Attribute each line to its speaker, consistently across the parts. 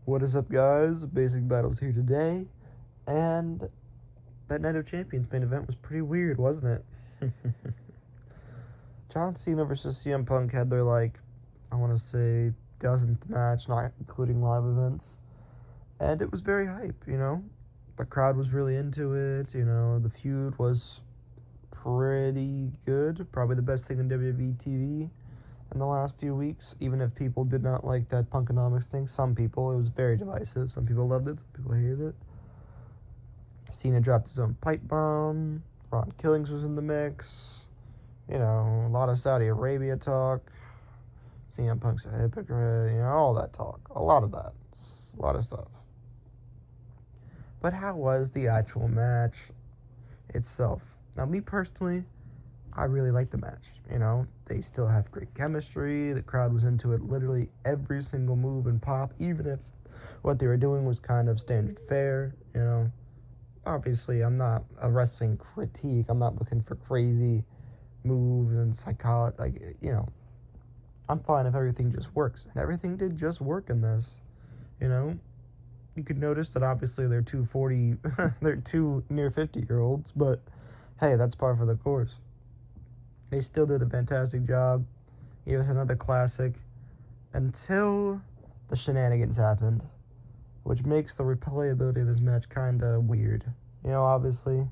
Speaker 1: What is up, guys? Basic Battles here today, and that Night of Champions main event was pretty weird, wasn't it? John Cena versus CM Punk had their, I want to say, dozenth match, not including live events, and it was very hype. The crowd was really into it, the feud was pretty good, probably the best thing on WWE TV in the last few weeks, even if people did not like that Punkonomics thing. Some people, it was very divisive. Some people loved it, some people hated it. Cena dropped his own pipe bomb. Ron Killings was in the mix. A lot of Saudi Arabia talk. CM Punk's a hypocrite, all that talk. A lot of that. A lot of stuff. But how was the actual match itself? Now, me personally, I really like the match. They still have great chemistry. The crowd was into it literally every single move and pop, even if what they were doing was kind of standard fare. Obviously, I'm not a wrestling critique. I'm not looking for crazy moves and psychology. I'm fine if everything just works. And everything did just work in this. You could notice that obviously they're they're two near 50-year-olds, but hey, that's par for the course. They still did a fantastic job. It was another classic until the shenanigans happened, which makes the replayability of this match kind of weird. Obviously,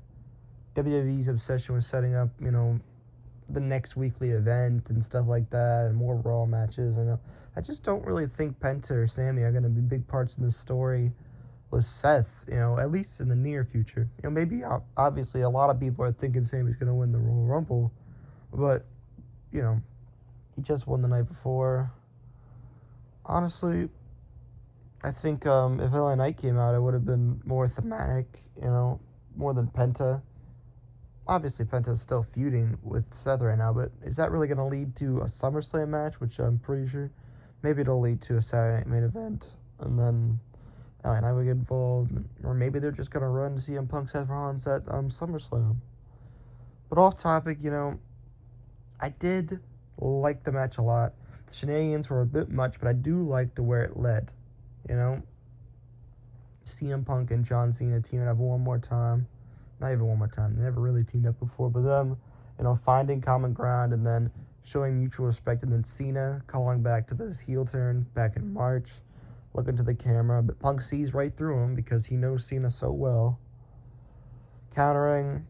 Speaker 1: WWE's obsession with setting up, the next weekly event and stuff like that, and more Raw matches. I just don't really think Penta or Sammy are going to be big parts in this story with Seth, at least in the near future. Maybe, obviously, a lot of people are thinking Sammy's going to win the Royal Rumble. But, he just won the night before. Honestly, I think if LA Knight came out, it would have been more thematic, more than Penta. Obviously, Penta's still feuding with Seth right now, but is that really going to lead to a SummerSlam match, which I'm pretty sure? Maybe it'll lead to a Saturday Night main event, and then LA Knight will get involved, or maybe they're just going to run CM Punk, Seth Rollins at SummerSlam. But off topic, I did like the match a lot. The shenanigans were a bit much, but I do like to where it led. CM Punk and John Cena teaming up one more time. Not even one more time. They never really teamed up before. But them, finding common ground and then showing mutual respect. And then Cena calling back to this heel turn back in March. Looking to the camera. But Punk sees right through him because he knows Cena so well. Countering.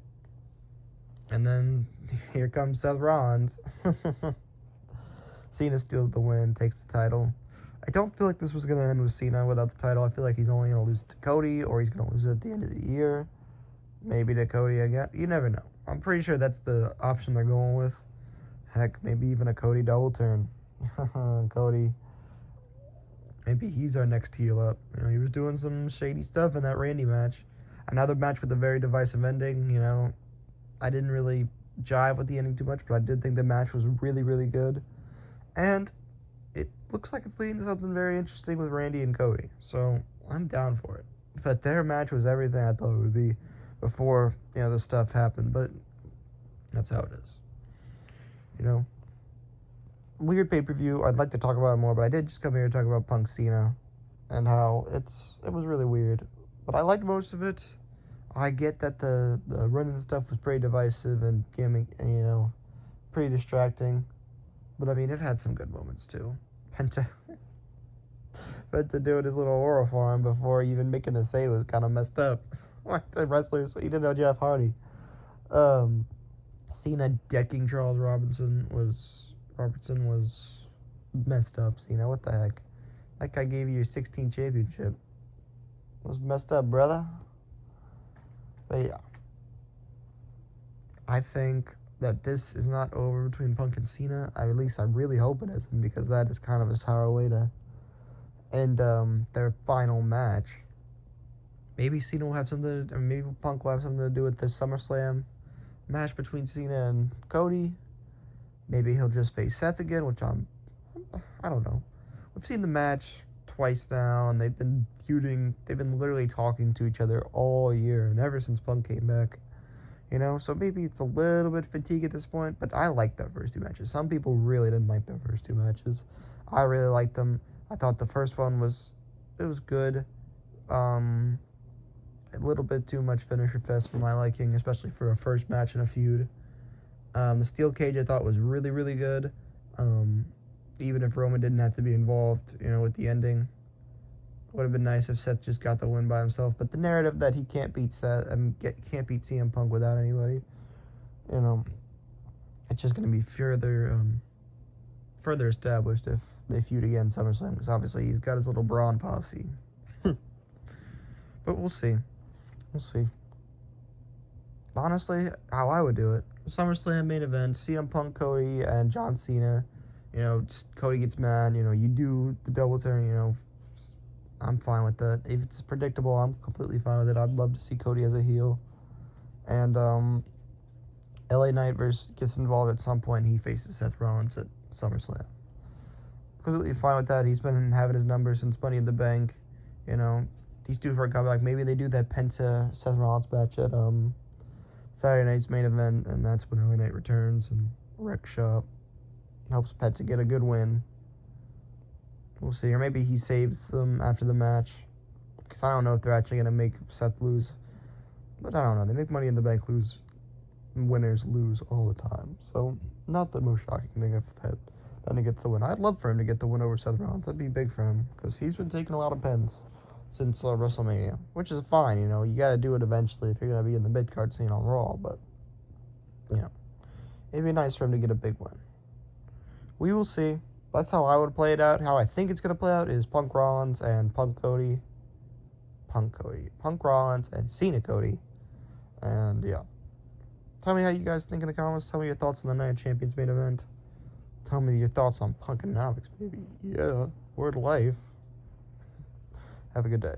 Speaker 1: And then here comes Seth Rollins. Cena steals the win, takes the title. I don't feel like this was going to end with Cena without the title. I feel like he's only going to lose to Cody, or he's going to lose it at the end of the year. Maybe to Cody again. You never know. I'm pretty sure that's the option they're going with. Heck, maybe even a Cody double turn. Cody. Maybe he's our next heel up. He was doing some shady stuff in that Randy match. Another match with a very divisive ending, I didn't really jive with the ending too much, but I did think the match was really, really good. And it looks like it's leading to something very interesting with Randy and Cody. So I'm down for it. But their match was everything I thought it would be before, the stuff happened. But that's how it is. Weird pay-per-view. I'd like to talk about it more, but I did just come here to talk about Punk Cena and how it was really weird. But I liked most of it. I get that the running stuff was pretty divisive and gimmick, and, pretty distracting. But, it had some good moments, too. Penta doing his little oral for him before even making the save was kind of messed up. Like the wrestlers, you didn't know Jeff Hardy. Cena decking Charles Robertson was messed up. Cena, what the heck? That guy gave you your 16th championship. It was messed up, brother. But yeah, I think that this is not over between Punk and Cena. At least I really hope it isn't, because that is kind of a sour way to end their final match. Maybe Cena will have something, or maybe Punk will have something to do with this SummerSlam match between Cena and Cody. Maybe he'll just face Seth again, which I don't know. We've seen the match twice now, and they've been feuding. They've been literally talking to each other all year, and ever since Punk came back. So maybe it's a little bit fatigue at this point, but I liked the first two matches. Some people really didn't like the first two matches. I really liked them. I thought the first one was It was good. A little bit too much finisher fest for my liking, especially for a first match in a feud. The steel cage I thought was really, really good. Even if Roman didn't have to be involved, with the ending. Would have been nice if Seth just got the win by himself. But the narrative that he can't beat Seth and can't beat CM Punk without anybody, it's just going to be further established if they feud again SummerSlam, because obviously he's got his little Braun posse. But we'll see. We'll see. Honestly, how I would do it: SummerSlam main event, CM Punk, Cody, and John Cena. Cody gets mad. You do the double turn. I'm fine with that. If it's predictable, I'm completely fine with it. I'd love to see Cody as a heel. And LA Knight gets involved at some point. He faces Seth Rollins at SummerSlam. Completely fine with that. He's been having his numbers since Money in the Bank. He's due for a comeback. Maybe they do that Penta Seth Rollins match at Saturday night's main event, and that's when LA Knight returns and wrecks shop. Helps Penta get a good win. We'll see. Or maybe he saves them after the match. Because I don't know if they're actually going to make Seth lose. But I don't know. They make Money in the Bank winners lose all the time. So, not the most shocking thing if that gets the win. I'd love for him to get the win over Seth Rollins. That'd be big for him. Because he's been taking a lot of pins since WrestleMania. Which is fine, You got to do it eventually if you're going to be in the mid-card scene on Raw. But, it'd be nice for him to get a big win. We will see. That's how I would play it out. How I think it's going to play out is Punk Rollins and Punk Rollins and Cena Cody. And, yeah. Tell me how you guys think in the comments. Tell me your thoughts on the Night of Champions main event. Tell me your thoughts on Punkonomics, baby. Yeah. Word life. Have a good day.